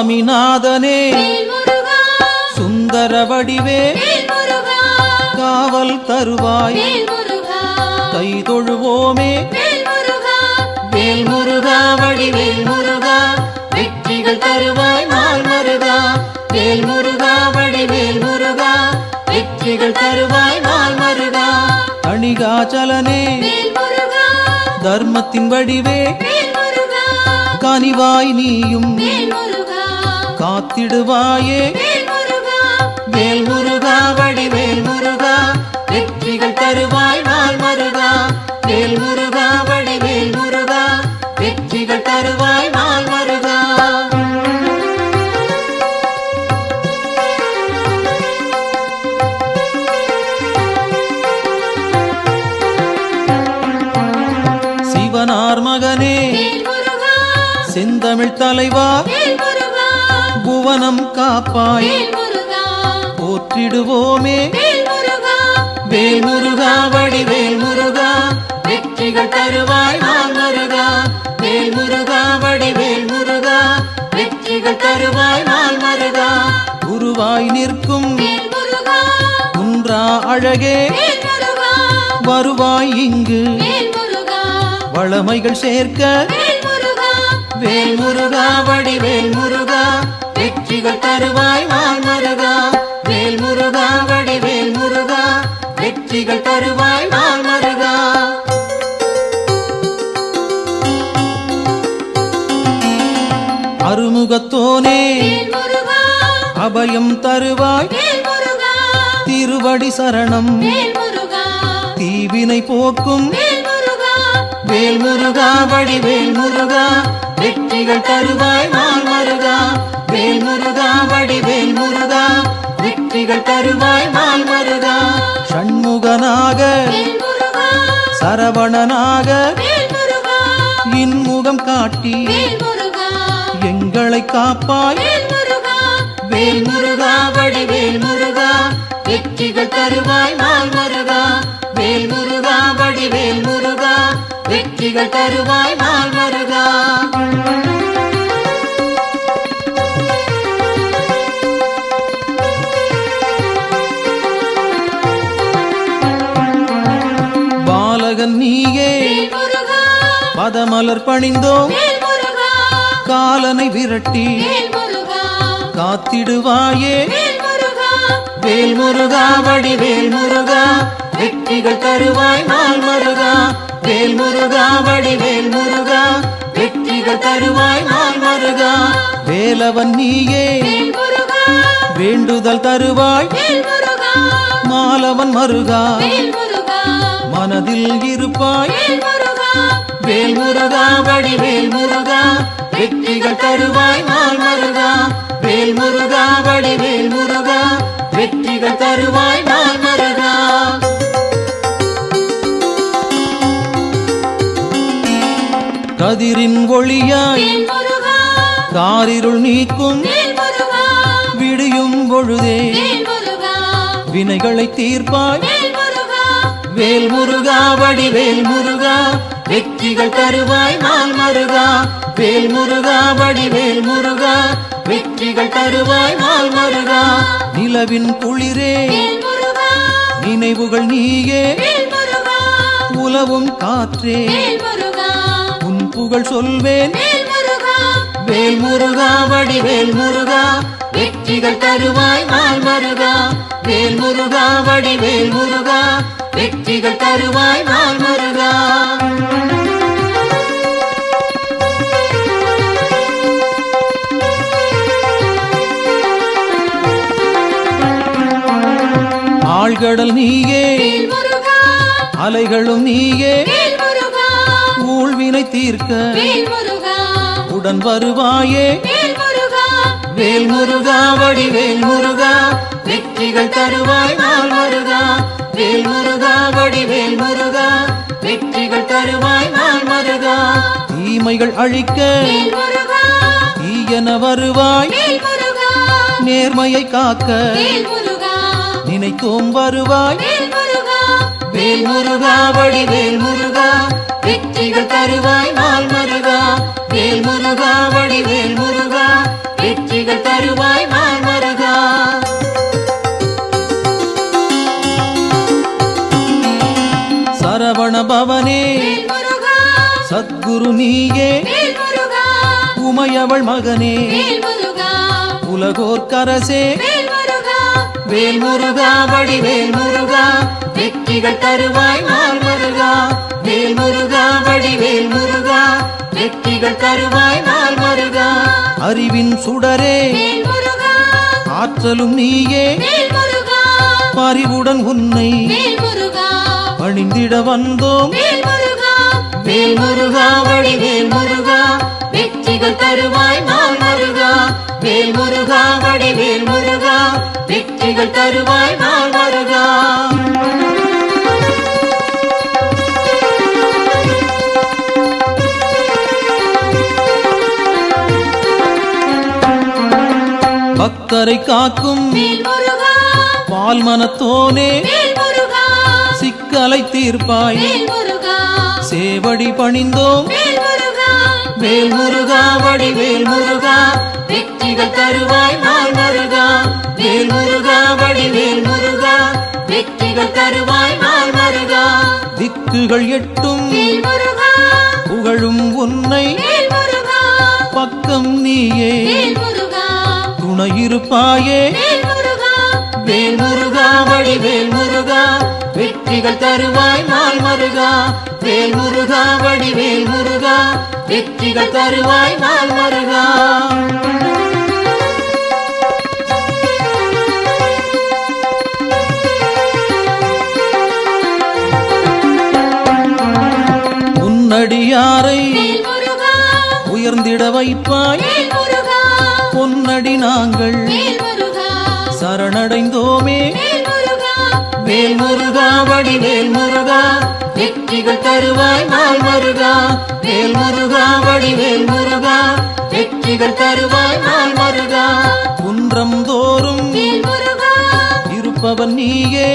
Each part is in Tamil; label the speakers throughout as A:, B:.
A: சுவாமிநாதனே சுந்தர வடிவே காவல் தருவாய் கை தொழுவோமே வேல் முருகா வடிவேல் முருகா வெற்றிகள் தருவாய் நாள் மருகா வேல் முருகா வடிவேல் முருகா வெற்றிகள் தருவாய் நாள் மருகா அணிகாச்சலனே தர்மத்தின் வடிவே கனிவாய் நீயும் காத்திடுவாயே வேல் முருகா வடிவேல் முருகா வெற்றிகள் தருவாய் நாள் மருகா வேல் முருகா வடிவேல் முருகா வெற்றிகள் தருவாய் நாள் மருகா சிவனார் மகனே செந்தமிழ் தலைவா புவனம் காப்பாய் போற்றிடுவோமே வேல் முருகா வடிவேல் முருகா வெற்றிகள் தருவாய் நாள் மருகா வேல் முருகா வடிவேல் முருகா வெற்றிகள் தருவாய் நாள் மருகா குருவாய் நிற்கும் குன்றா அழகே வருவாய் இங்கு வளமைகள் சேர்க்க வேல் முருகா வடிவேல் முருகா வெற்றிகள் தருவாய் நாள் மருகா வேல் முருகா வடிவேல் முருகா வெற்றிகள் தருவாய் நாள் மருகா அருமுகத்தோனே அபயம் தருவாய் திருவடி சரணம் தீவினை போக்கும் வேல் முருகா வடிவேல் முருகா வெற்றிகள் தருவாய் நாள் மருகா வேல் முருகா வடிவேல் முருகா வெற்றிகள் தருவாய் நாள் மருகா ஷண்முகனாக சரவணனாக இன்முகம் காட்டி எங்களை காப்பாய் வேல் முருகா வடிவேல் முருகா வெற்றிகள் தருவாய் நாள் மருகா வேல் முருகா வடிவேல் முருகா வெற்றிகள் தருவாய் நாள் மருகா பாலகன் நீயே பதமலர் பணிந்தோம் காலனை விரட்டி காத்திடுவாயே வேல் முருகா வடிவேல் முருகா வெற்றிகள் தருவாய் நாள் மருகா வேல் முருகா வடிவேல் முருகா வெற்றிகள் தருவாய் நாள் மருகா வேலவன் நீயே வேண்டுதல் தருவாய் மாலவன் மருகா மனதில் இருப்பாய் வேல் முருகா வடிவேல் முருகா வெற்றிகள் தருவாய் நாள் மருகா வேல் முருகா வடிவேல் முருகா வெற்றிகள் தருவாய் நாள் மருகா கதிரின் ஒளியாய் காரிருள் நீக்கும் விடியும் பொழுதே வினைகளை தீர்ப்பாய் வேல் முருகா வடிவேல் முருகா வெற்றிகள் தருவாய் நாள் மருகா வேல் முருகா வடிவேல் முருகா வெற்றிகள் தருவாய் நாள் மருகா நிலவின் குளிரே நினைவுகள் நீயே உலவும் காற்றே உன் புகழ் சொல்வேன் வேல் முருகா வடிவேல் முருகா வெற்றிகள் தருவாய் நாள் மருகா வேல் முருகா வடிவேல் முருகா வெற்றிகள் தருவாய் நாள் மருகா ஆழ்கடல் நீயே அலைகளும் நீயே ஊழ்வினை தீர்க்க உடன் வருவாயே வேல் முருகா வடிவேல் முருகா வெற்றிகள் தருவாய் நாள் மருகா வேல் முருகா வடிவேல் முருகா வெற்றிகள் தருவாய் நாள் மருகா தீமைகள் அழிக்க தீயன வருவாய் நேர்மையை காக்க நினைத்தோம் வருவாய் வேல் முருகா வடிவேல் முருகா வெற்றிகள் தருவாய் நாள் மருகா வேல் முருகா வடிவேல் முருகா வெற்றிகள் வெற்றிகள் தருவாய் நாள் மருகா. சரவண பவனே சத்குரு நீயே, உமையவள் மகனே உலகோர்க்கரசே, வேல் முருகா வடிவேல் முருகா, வெற்றிகள் தருவாய் நாள் மருகா. வேல் முருகா வடிவேல் முருகா, வெற்றிகள் தருவாய் நாள் மருகா. அறிவின் சுடரே ஆற்றலும் நீயே, பரிவுடன் உன்னை பணிந்திட வந்தோம். வேல் முருகா வடிவேல் முருகா, வெற்றிகள் தருவாய் நாள் மருகா. வேல் முருகா வடிவேல் முருகா, வெற்றிகள் தருவாய் நாள் மருகா. பக்தரை காக்கும் பால் மனத்தோனே, சிக்கலை தீர்ப்பாய் சேவடி பணிந்தோம். வேல் முருகா வடிவேல் முருகா, வெற்றிகள் தருவாய் நாள் மருகா. வேல் முருகா வடிவேல் முருகா, வெற்றிகள் தருவாய் நாள் மருகா. திக்குகள் எட்டும் புகழும் உன்னை, பக்கம் நீயே துணையிருப்பாயே. வேல் முருகா வடிவேல் முருகா, வெற்றிகள் தருவாய் நாள் மருகா. வேல் முருகா வடிவேல் முருகா, வெற்றிகள் தருவாய் நாள் மருகா. உன்னடியாரை உயர்ந்திட வைப்பாய், பொன்னடி நாங்கள் சரணடைந்தோமே. வேல் முருகா வடிவேல் முருகா, வெற்றிகள் தருவாய் நாள் மருகா. வேல் முருகா வடிவேல் முருகா, வெற்றிகள் தருவாய் நாள் மருகா. குன்றம் தோறும் இருப்பவன் நீயே,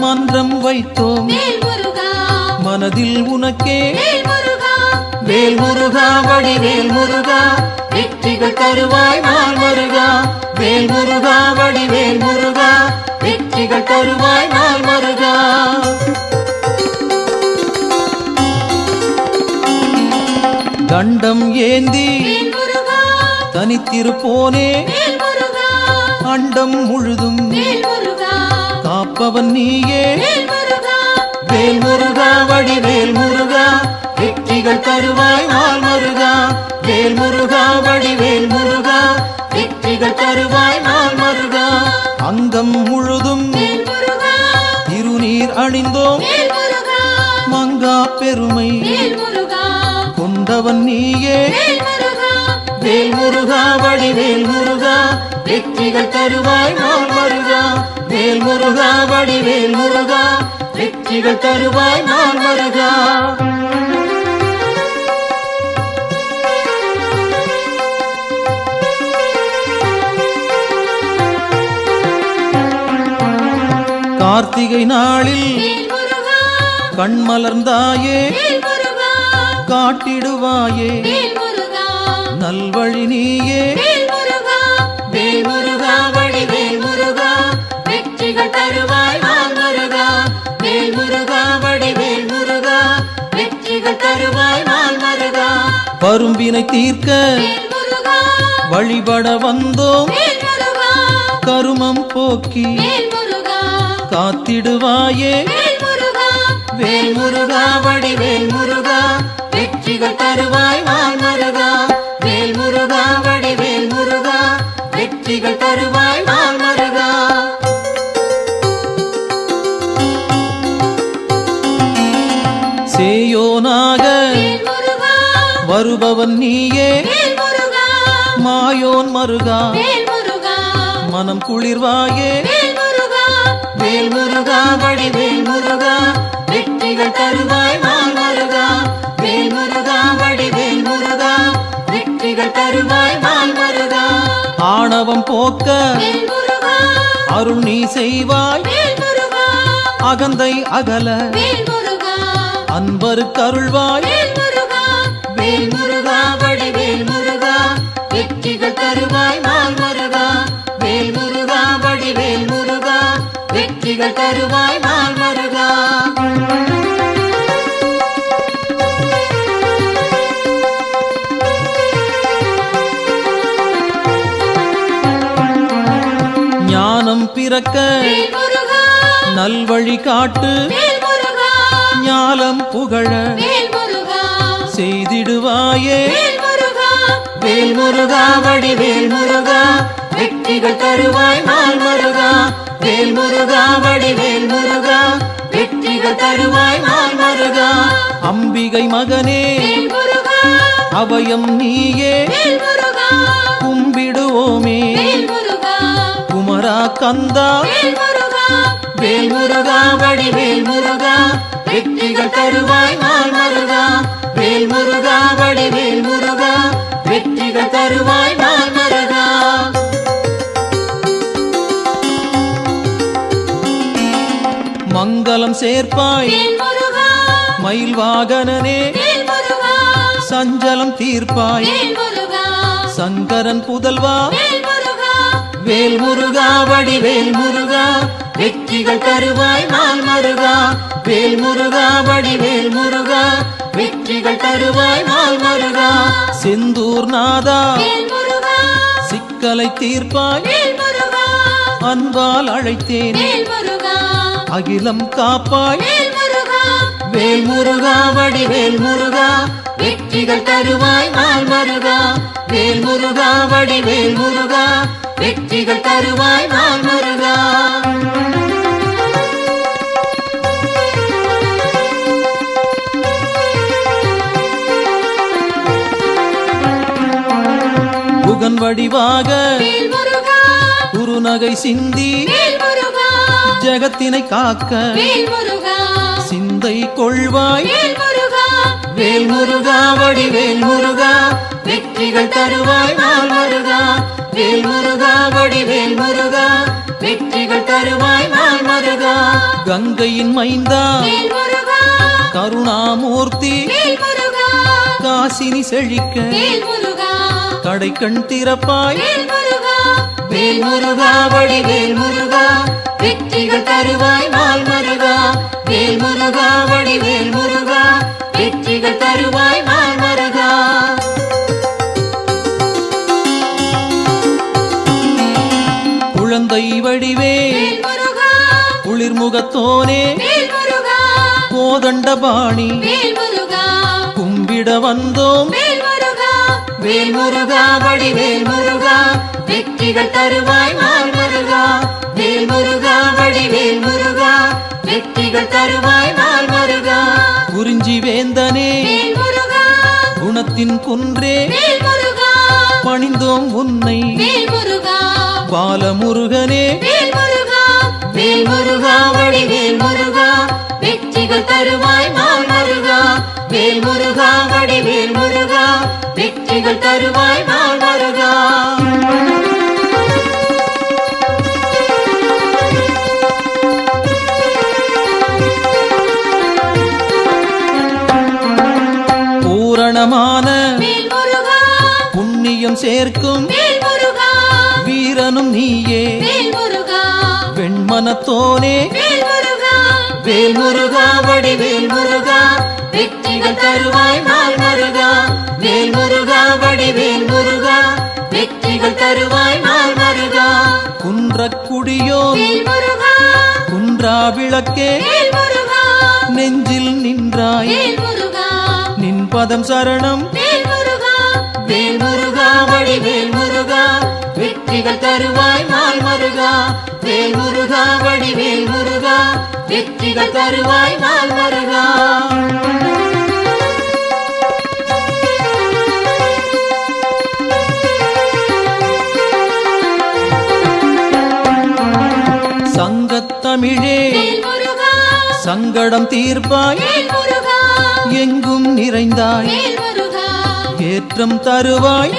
A: மன்றம் வைத்தோம் மனதில் உனக்கே. வேல் முருகா வடிவேல் முருகா, வெற்றிகள் தருவாய் நாள் மருகா. வேல் முருகா வடிவேல் முருகா, வெற்றிகள் தருவாய் நாள் மருகா. தண்டம் ஏந்தி தனித்திருப்போனே, அண்டம் முழுதும் காப்பவன் நீயே. வேல் முருகா வடிவேல் முருகா, வெற்றிகள் தருவாய் நாள் மருகா. வேல் முருகா வடிவேல் முருகா, வெற்றிகள் தருவாய் நாள் மருகா. அங்கம் முழுதும் திருநீர் அணிந்தோம், மங்கா பெருமை கொண்டவன் நீயே. வேல் முருகா வடிவேல் முருகா, வெற்றிகள் தருவாய் நாள் மருகா. வேல் முருகா வடிவேல் முருகா, வெற்றிகள் தருவாய் நாள் மருகா. கார்த்திகை நாளில் கண்மலர்ந்தாயே, காட்டிடுவாயே நல்வழி நீயே. வேல் முருகா வடிவேல் முருகா, வெற்றிகள் தருவாய் நாள் மருகா. வேல் முருகா வடிவேல் முருகா, வெற்றிகள் தருவாய் நாள் மருகா. பரும்பினை தீர்க்க வழிபட வந்தோம், கருமம் போக்கி காத்திடுவாயே. வேல் முருகா வடிவேல் முருகா, வெற்றிகள் தருவாய் நாள் மருகா. வேல் முருகா வடிவேல் முருகா, வெற்றிகள் தருவாய் நாள் மருகா. சேயோனாக வருபவன் நீயே, மாயோன் மருகா மனம் குளிர்வாயே. வேல் முருகா வடிவேல் முருகா, வெற்றிகள் தருவாய் நாள் மருகா. வேல் முருகா வடிவேல் முருகா, வெற்றிகள் தருவாய் நாள் மருகா. ஆணவம் போக்க அருள் நீ செய்வாய், அகந்தை அகல அன்பருக்கு அருள்வாய். வேல் முருகா வடிவேல் முருகா, வெற்றிகள் தருவாய் வெற்றிகள் தருவாய் நாள் மருகா. ஞானம் பிறக்க நல்வழி காட்டு, ஞாலம் புகழ செய்திடுவாயே வேல் முருகா. வடிவேல் முருகா வெற்றிகள் தருவாய் நாள் மருகா. வேல் முருகா வடிவேல் முருகா வெற்றிகள் தருவாய் நாள் மருகா. அம்பிகை மகனே அபயம் நீயே கும்பிடுவோமே குமரா கந்தா. வேல் முருகா வடிவேல் முருகா வெற்றிகள் தருவாய் நாள் மருகா. வேல் முருகா வடிவேல் முருகா வெற்றிகள் தருவாய் நாள் மருகா. மங்களம் சேர்ப்பாய் மயில் வாகனனே, சஞ்சலம் தீர்ப்பாய் சங்கரன் புதல்வா. வேல் முருகா வடிவேல் முருகா வெற்றிகள் தருவாய் நாள் மருகா. வேல் முருகா வடிவேல் முருகா வெற்றிகள் தருவாய் நாள் மருகா. செந்தூர் நாதா சிக்கலை தீர்ப்பாய் அன்பால் அழைத்தேன் அகிலம் காப்பாய். வேல் முருகா வடிவேல் முருகா வெற்றிகள் தருவாய் நாள் மருகா. வேல் முருகா வடிவேல் முருகா வெற்றிகள் தருவாய் நாள் மருகா. புகன் வடிவாக குருநகை சிந்தி ஜகத்தினை காக்க சிந்தை கொள்வாய். வேல் முருகா வடிவேல் முருகா வெற்றிகள் தருவாய் நாள் மருகா. வேல் முருகா வடிவேல் முருகா வெற்றிகள் தருவாய் நாள் மருகா. கங்கையின் மைந்தா கருணாமூர்த்தி காசினி செழிக்க கடை கண் திறப்பாய். வேல் முருகா வடிவேல் முருகா வெற்றிகள் தருவாய் நாள் மருகா. வேல் முருகா வடிவேல் முருகா வெற்றிகள் தருவாய் நாள் மருகா. குழந்தை வடிவே குளிர்முகத்தோனே கோதண்டபாணி கும்பிட வந்தோம். வேல் முருகா வடிவேல் முருகா வெற்றிகள் தருவாய் நாள் மருகா. வேல் முருகா வடிவேல் முருகா வெற்றிகள் தருவாய் நாள் மருகா. குறிஞ்சி வேந்தனே குணத்தின் குன்றே பணிந்தோம் உன்னை பாலமுருகனே. வேல் முருகா வடிவேல் முருகா வெற்றிகள் தருவாய் நாள் மருகா. வேல் முருகா வடிவேல் முருகா வெற்றிகள் தருவாய் நாள் மருகா. பூரணமான புண்ணியம் சேர்க்கும் வீரனும் நீயே வெண்மனத்தோனே. வேல் முருகா வடிவேல் முருகா வெற்றிகள் தருவாய் நாள் மருகா. வேல் முருகா வடிவேல் முருகா வெற்றிகள் தருவாய் நாள் மருகா. குன்றக்குடியோ குன்றா விளக்கே நெஞ்சில் நின்றாய் நின் பதம் சரணம். வேல் முருகா வடிவேல் முருகா வெற்றிகள் தருவாய் நாள் மருகா. வேல் முருகா வடிவேல் முருகா வெற்றிகள் தருவாய் நாள் மருகா. சங்கத்தமிழே சங்கடம் தீர்ப்பாய் எங்கும் நிறைந்தாய் ஏற்றம் தருவாய்.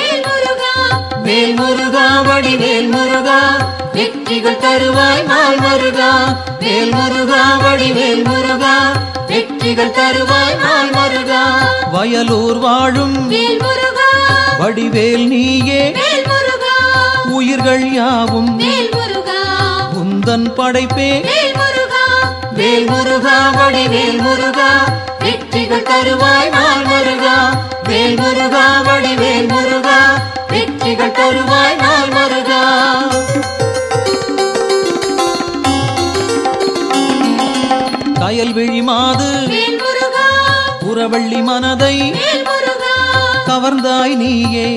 A: வேல் முருகா வடிவேல் முருகா வெற்றிகள் தருவாய் நாள் மருகா. வேல் முருகா வடிவேல் முருகா வெற்றிகள் தருவாய் நாள் மருகா. வயலூர் வாழும் வடிவேல் நீயே உயிர்கள் யாவும் உந்தன் படைப்பே. வேல் முருகா வடிவேல் முருகா வெற்றிகள் தருவாய் நாள் முருகா வேல் முருகா வடிவேல் முருகா வெற்றிகள் தருவாய் நாள் முருகா கயல்விழி மாது புறவள்ளி மனதை கவர்ந்தாய் நீயே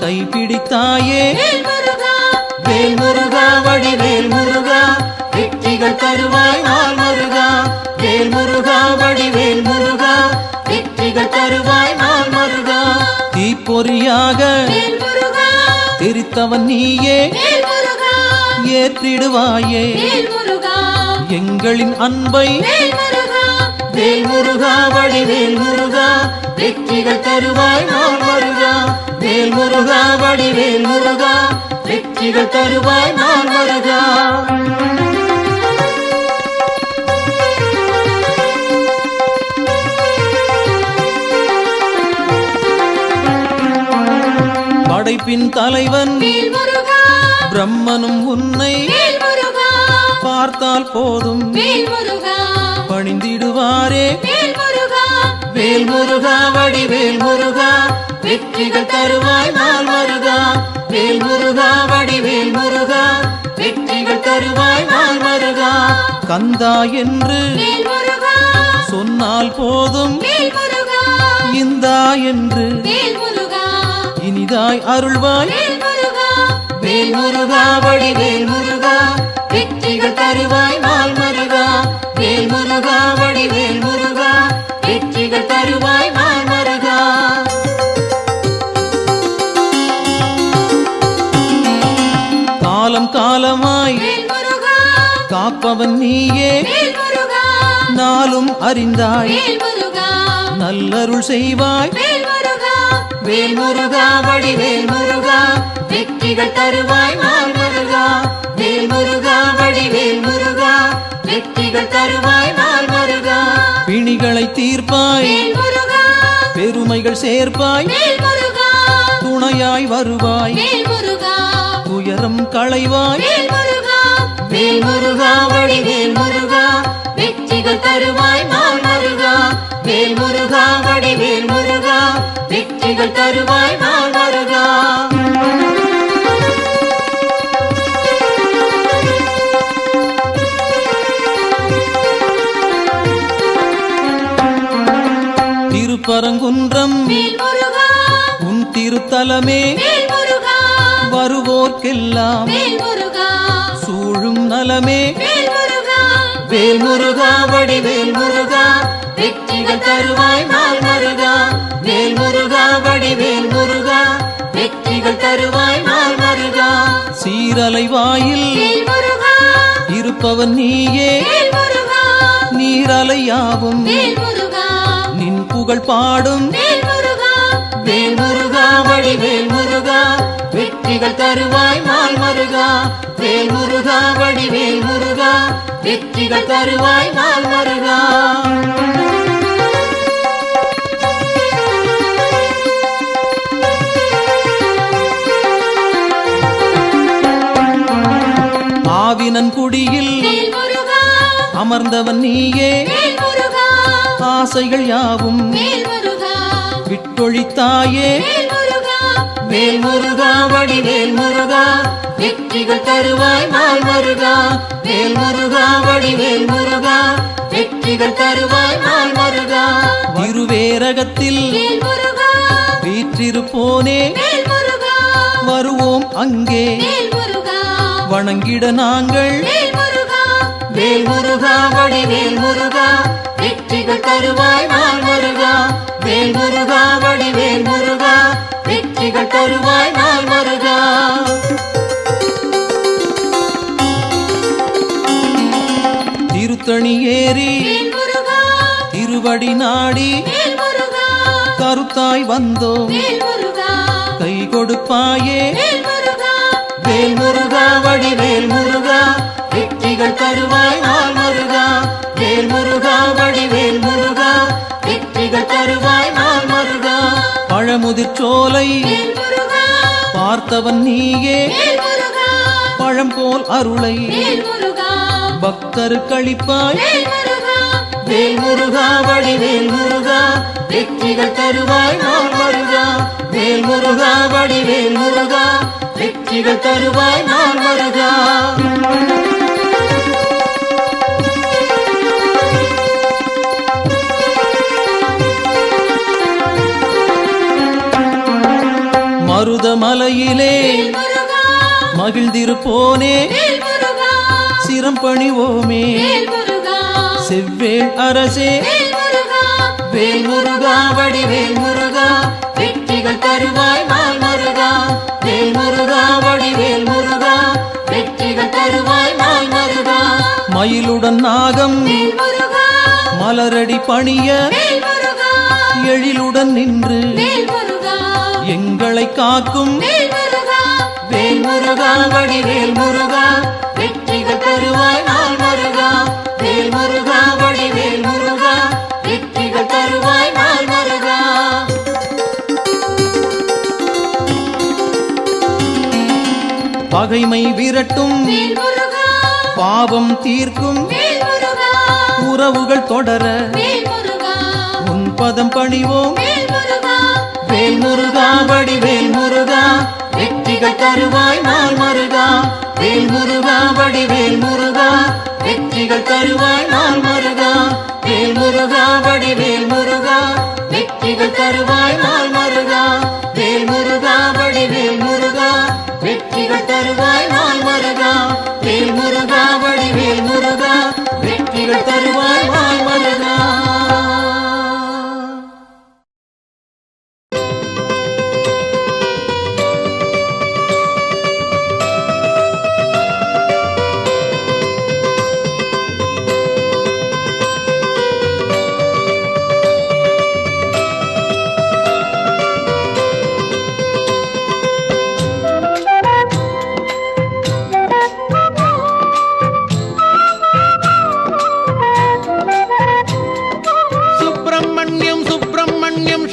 A: கைப்பிடித்தாயே வேல் முருகா வடிவேல் முருகா வெற்றிகள் தருவாய் நாள் முருகா வேல் முருகா வடிவேல் முருகா வெற்றிகள் தருவாய் நாள் முருகா தீப்பொறியாக தெரித்தவன் நீயே ஏற்றிடுவாயே எங்களின் அன்பை வேல் முருகா வடிவேல் முருகா வெற்றிகள் தருவாய் நாள் முருகா வேல் முருகா வடிவேல் முருகா வெற்றிகள் தருவாய் நாள் முருகா படைப்பின் தலைவன் பிரம்மனும் உன்னை பார்த்தால் போதும் பணிந்திடுவாரே வேல் முருகா வடிவேல் முருகா வெற்றிகள் தருவாய் நாள் முருகா வேல் முருகா வடிவேல் முருகா வெற்றிகள் தருவாய் நாள் முருகா கந்தா என்று சொன்னால் போதும் இந்தா என்று இனிதாய் அருள்வாய் வேல் முருகா வடிவேல் முருகா வெற்றிகள் தருவாய் நாள் முருகா வேல் முருகா வடிவேல் முருகா வெற்றிகள் தருவாய் நாள் முருகா காலம் காலமாய் காப்பவன் நீயே நாளும் அறிந்தாய் நல்லருள் செய்வாய் வேல் முருகா வடிவேல் முருகா வெற்றிகள் தருவாய் நாள் முருகா வேல் முருகா வடிவேல் முருகா வெற்றிகள் தருவாய் நாள் முருகா பிணிகளை தீர்ப்பாய் பெருமைகள் சேர்ப்பாய் துணையாய் வருவாய் துயரம் களைவாய் வேல் முருகா வடிவேல் முருகா வெற்றிகள் தருவாய் நாள் முருகா வேல் முருகா வடிவேல் முருகா வெற்றிகள் தருவாய் நாள் முருகா திருப்பரங்குன்றம் உன் திருத்தலமே வருவோர்க்கெல்லாம் சூழும் நலமே வேல் முருகா வடிவேல் முருகா வெற்றிகள் தருவாய் நாள் முருகா வேல் முருகா வடிவேல் முருகா வெற்றிகள் தருவாய் நாள் முருகா சீரலை வாயில் இருப்பவன் நீயே நீரலையாவும் நின் புகழ் பாடும் வேல் முருகா வடிவேல் முருகா வெற்றிகள் தருவாய் நாள் முருகா வேல் முருகா வடிவேல் முருகா வெற்றிகள் தருவாய் நாள் முருகா ஆவினன் குடியில் அமர்ந்தவன் நீயே ஆசைகள் யாவும் விட்டொழித்தாயே வேல் முருகா வடிவேல் முருகா வெற்றிகள் தருவாய் நாள் முருகா வேல் முருகா வடிவேல் முருகா வெற்றிகள் தருவாய் நாள் முருகா திருவேரகத்தில் வீற்றிருப்போனே வருவோம் அங்கே வணங்கிட நாங்கள் வேல் முருகா வடிவேல் முருகா வெற்றிகள் தருவாய் நாள் முருகா வேல் முருகா வடிவேல் முருகா வெற்றிகள் தருவாய் நாள் முருகா திருத்தணி ஏறி திருவடி நாடி கருத்தாய் வந்தோம் கை கொடுப்பாயே வேல் முருகா வடிவேல் முருகா வெற்றிகள் தருவாய் நாள் முருகா வேல் முருகா வடிவேல் முருகா வெற்றிகள் தருவாய் நாள் முருகா பழமுதிர் சோலை பார்த்தவன் நீயே பழம் போல் அருளை
B: பக்தருக்களிப்பாய்
A: வேல் முருகா வடிவேல் முருகா வெற்றிகள் தருவாய் நாள் முருகா வேல் முருகா வடிவேல் முருகா வெற்றிகள் தருவாய் நாள் முருகா
B: மருதமலையிலே மகிழ்ந்திருப்போனே சிரம் பணிவோமே செவ்வேள் அரசே
A: வேல் முருகா வடிவேல் முருகா வெற்றிகள் தருவாய் நாள் முருகா வேல் முருகா வடிவேல் முருகா வெற்றிகள் தருவாய் நாள் முருகா
B: மயிலுடன் நாகம் மலரடி பணிய எழிலுடன் நின்று எங்களை காக்கும்
A: வேல் முருகா வடிவேல் முருகா வெற்றிகள் தருவாய் நாள் முருகா வேல் முருகா வடிவேல் முருகா வெற்றிகள் தருவாய் நாள் முருகா
B: பகைமை விரட்டும் பாவம் தீர்க்கும் உறவுகள் தொடர உன் பதம் பணிவோம்
A: வேல் முருகா வடிவேல் முருகா வெற்றிகள் தருவாய் நாள் முருகா வேல் முருகா வடிவேல் முருகா வெற்றிகள் தருவாய் நாள் முருகா வேல் முருகா வடிவேல் முருகா வெற்றிகள் தருவாய் நாள் முருகா வேல் முருகா வடிவேல் முருகா வெற்றிகள் தருவாய் நாள் முருகா வேல் முருகா வடிவேல் முருகா வெற்றிகள் தருவாய் நாள் முருகா
B: சுப்பிரமணியம் சுப்பிரமணியம்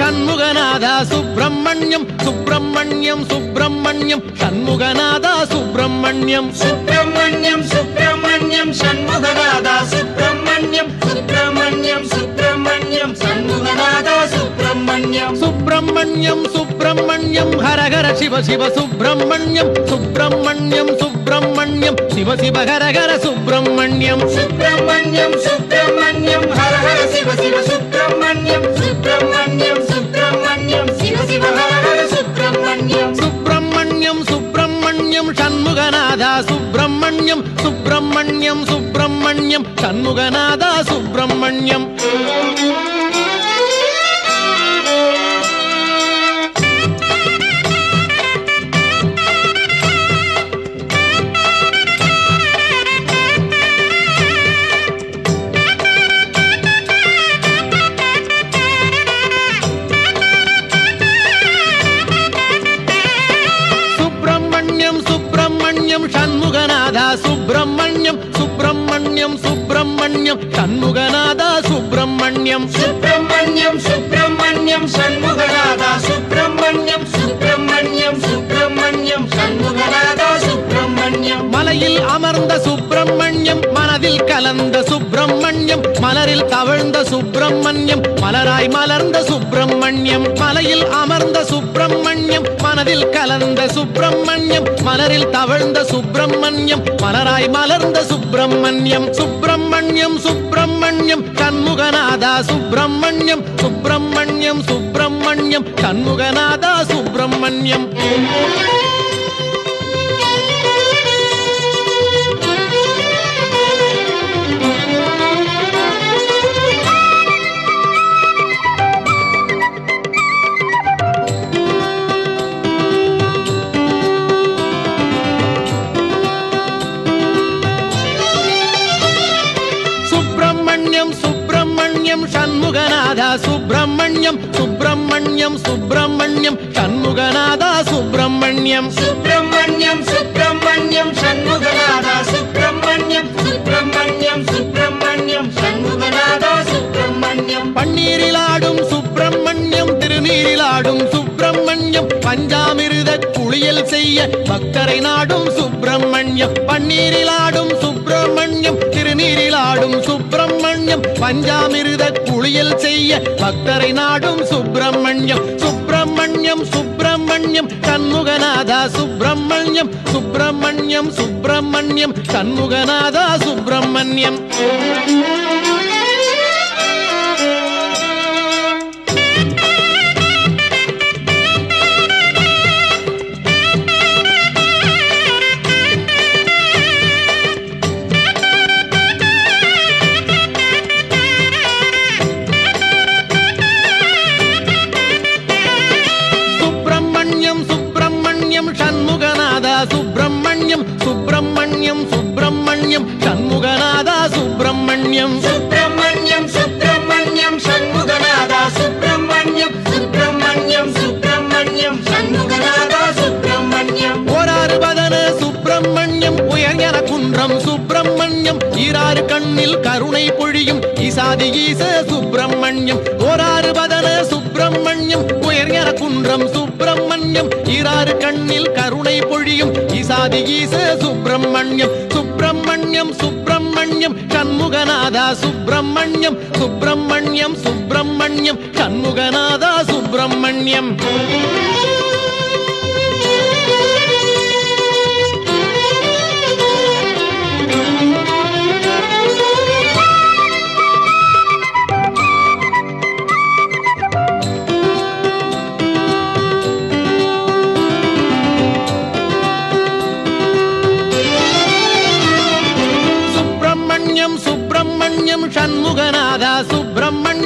B: சுப்பிரமணியம் சண்முகநாதா சுப்பிரமணியம்
C: சுப்பிரமணியம் சுப்பிரமணியம் சண்முகநாதா சுப்பிரமணியம் சுப்பிரமணியம் சுப்பிரமணியம் சண்முகநாதா சுப்பிரமணியம்
B: சுப்பிரமணியம் சுப்பிரமணியம் ஹரஹர சிவ சிவ சுப்பிரமணியம் சுப்பிரமணியம் சுப்பிரமணியம் சிவ சிவ ஹரஹர சுப்பிரமணியம்
C: சுப்பிரமணியம் சுப்பிரமணியம் ஹரஹர சிவ சிவ சுப்பிரமணியம் சுப்பிரமணியம் சுப்பிரமணியம் சிவ சிவ ஹரஹர சுப்பிரமணியம்
B: சுப்பிரமணியம் சுப்பிரமணியம் சண்முகநாதா சுப்பிரமணியம் சுப்பிரமணியம் சுப்பிரமணியம் சண்முகநாதா சுப்பிரமணியம் சண்முகநாதா சுப்பிரமணியம் சுப்பிரமணியம் சுப்பிரமணியம் சண்முகநாதா சுப்பிரமணியம்
C: சுப்பிரமணியம் சுப்பிரமணியம் சண்முகநாதா சுப்பிரமணியம் சுப்பிரமணியம் சுப்பிரமணியம் சண்முகநாதா சுப்பிரமணியம்
B: மலையில் அமர்ந்த சுப்பிரமணியம் மனதில் கலந்த சுப்பிரமணியம் மலரில் தவழ்ந்த சுப்பிரமணியம் மலராய் மலர்ந்த சுப்பிரமணியம் மலையில் அமர்ந்த சுப்பிரமணியம் மனதில் கலந்த சுப்பிரமணியம் மலரில் தவழ்ந்த சுப்பிரமணியம் மலராய் மலர்ந்த சுப்பிரமணியம் சுப்பிரமணியம் சுப்பிரமணியம் சண்முகநாதா சுப்பிரமணியம் சுப்பிரமணியம் சுப்பிரமணியம் சண்முகநாதா சுப்பிரமணியம் சுப்பிரமணியம் சண்முகநாதா சுப்பிரமணியம் சுப்பிரமணியம் சுப்பிரமணியம் சண்முகநாதா சுப்பிரமணியம்
C: சுப்பிரமணியம் சுப்பிரமணியம் சண்முகநாதா சுப்பிரமணியம் சுப்பிரமணியம் சுப்பிரமணியம் சண்முகநாதா சுப்பிரமணியம்
B: பன்னீரிலாடும் சுப்பிரமணியம் திருநீரிலாடும் சுப்பிரமணியம் பஞ்சாமிருத குளியல் செய்ய பக்தரை நாடும் சுப்பிரமணியம் பன்னீரிலாடும் சுப்பிரமணியம் திருநீரிலாடும் சுப்பிரமணியம் பஞ்சாமிர்த குளியல் செய்ய பக்தரை நாடும் சுப்பிரமணியம் சுப்பிரமணியம் சுப்பிரமணியம் சண்முகநாதா சுப்பிரமணியம் சுப்பிரமணியம் சுப்பிரமணியம் சண்முகநாதா சுப்பிரமணியம் சண்முகநாதா சுப்பிரமணியம் சுப்பிரமணியம் சுப்பிரமணியம் சண்முகநாதா சுப்பிரமணியம்
C: சுப்பிரமணியம் சுப்பிரமணியம் சண்முகநாதா சுப்பிரமணியம் சுப்பிரமணியம் சுப்பிரமணியம் சண்முகநாதா சுப்பிரமணியம்
B: ஓராறு பதன சுப்பிரமணியம் உயர்ஞன குன்றம் சுப்பிரமணியம் ஈராறு கண்ணில் கருணை பொழியும் ஈசாதி ஈச சுப்பிரமணியம் ஓராறு பதன சுப்பிரமணியம் உயர்ஞன குன்றம் சுப்பிரமணியம் ஈராறு கண்ணில் கருணை பொழியும் ஈசாதி ஈச சுப்பிரமணியம் சுப்பிரமணியம் சுப்பிரமணியம் சண்முகநாதா சுப்பிரமணியம் சுப்பிரமணியம் சுப்பிரமணியம் சண்முகநாதா சுப்பிரமணியம் சுப்பிரமணியம் சண்முகநாதா சுப்பிரமணியம்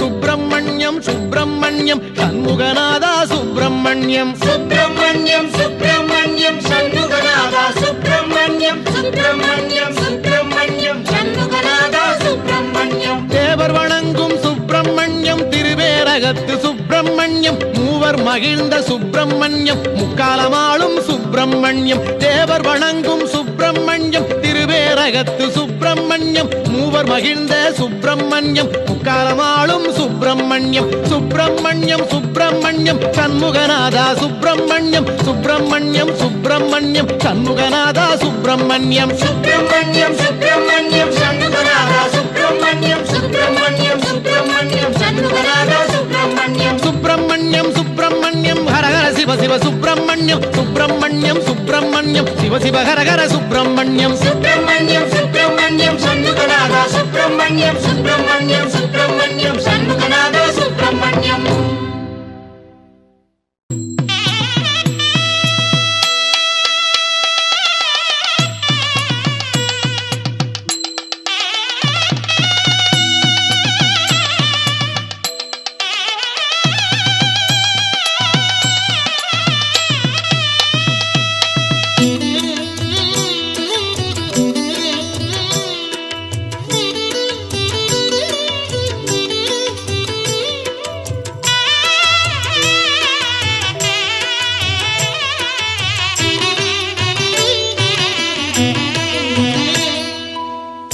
B: சுப்பிரமணியம் சுப்பிரமணியம் சண்முகநாதா சுப்பிரமணியம்
C: சுப்பிரமணியம் சுப்பிரமணியம் சண்முகநாதா சுப்பிரமணியம் சுப்பிரமணியம் சுப்பிரமணியம் சண்முகநாதா சுப்பிரமணியம்
B: தேவர் வணங்கும் சுப்பிரமணியம் திருவேரகத்து சுப்பிரமணியம் மூவர் மகிழ்ந்த சுப்பிரமணியம் முக்காலமாளும் சுப்பிரமணியம் தேவர் வணங்கும் சுப்பிரமணியம் திருவேரகத்து சுப்பிரமணியம் மூவர் மகிழ்ந்த சுப்பிரமணியம் முக்காலமாளும் சுப்பிரமணியம் சுப்பிரமணியம் சுப்பிரமணியம் சண்முகநாதா சுப்பிரமணியம் சுப்பிரமணியம் சுப்பிரமணியம் சண்முகநாதா சுப்பிரமணியம்
C: சுப்பிரமணியம் சுப்பிரமணியம் சண்முகநாதா சுப்பிரமணியம் சுப்பிரமணியம் சுப்பிரமணியம் சண்முகநாதா சுப்பிரமணியம்
B: சுப்பிரமணியம் சுப்பிரமணியம் ஹரஹர சிவ சிவ சுப்பிரமணியம் சுப்பிரமணியம் சுப்பிரமணியம் சிவ சிவ ஹரஹர சுப்பிரமணியம்
C: சுப்பிரமணியம் சுப்பிரமணியம் சண்முகநாதா சுப்பிரமணியம் சுப்பிரமணியம் சுப்பிரமணியம் சண்முகநாதா சுப்பிரமணியம்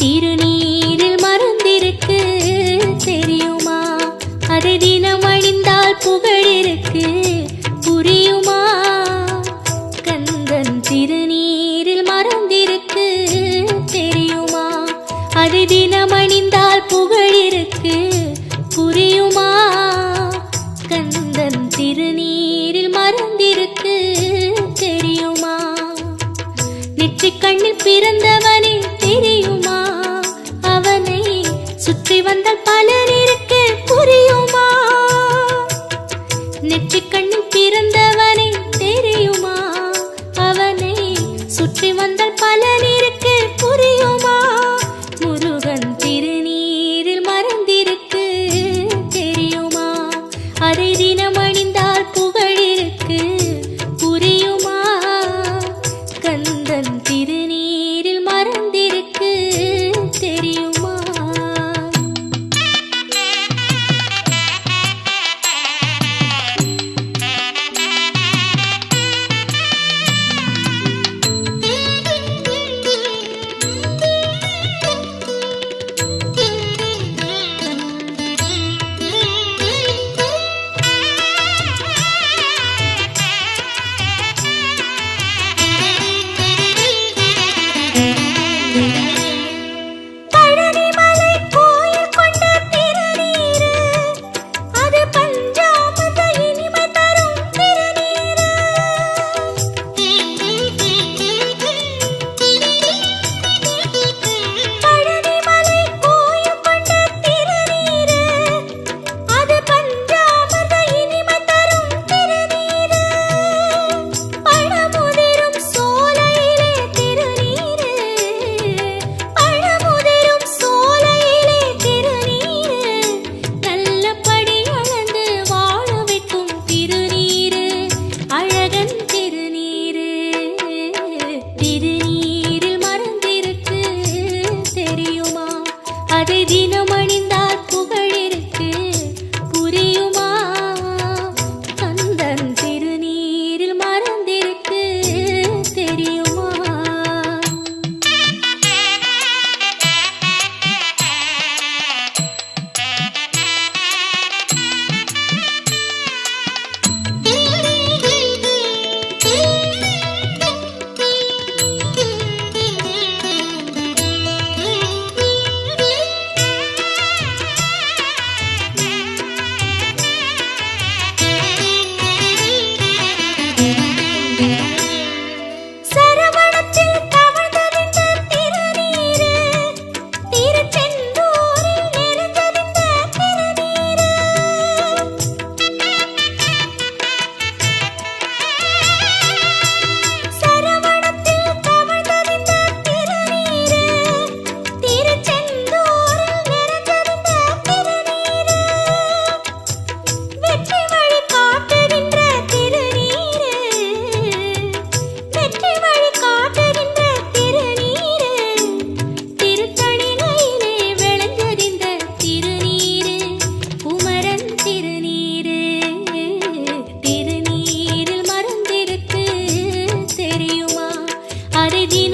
D: திருநீரில் மறந்திருக்கு தெரியுமா அதை தினம் அணிந்தால் புகழிருக்கு புரியுமா கந்தன் திருநீரில் மறந்திருக்கு தெரியுமா அதை தினம் அணிந்தால் புகழிருக்கு புரியுமா கந்தன் திருநீரில் மறந்திருக்கு தெரியுமா நெற்றிக் கண்ணில் பிறந்தவனே தெரியுமா அவனை சுற்றி வந்தால் பலன் இருக்கு புரியுமா நெற்றிக் கண்ணில் பிறந்தவனே தெரியுமா அவனை சுற்றி வந்தால் பலன் இருக்கு புரியுமா முருகன் திருநீரில் மறந்திருக்கு தெரியுமா அதை தினம் அணிந்தால் புகழிருக்கு புரியுமா கந்தன் திருநீரில் மறந்திருக்கு தெரியுமா அதை தினம்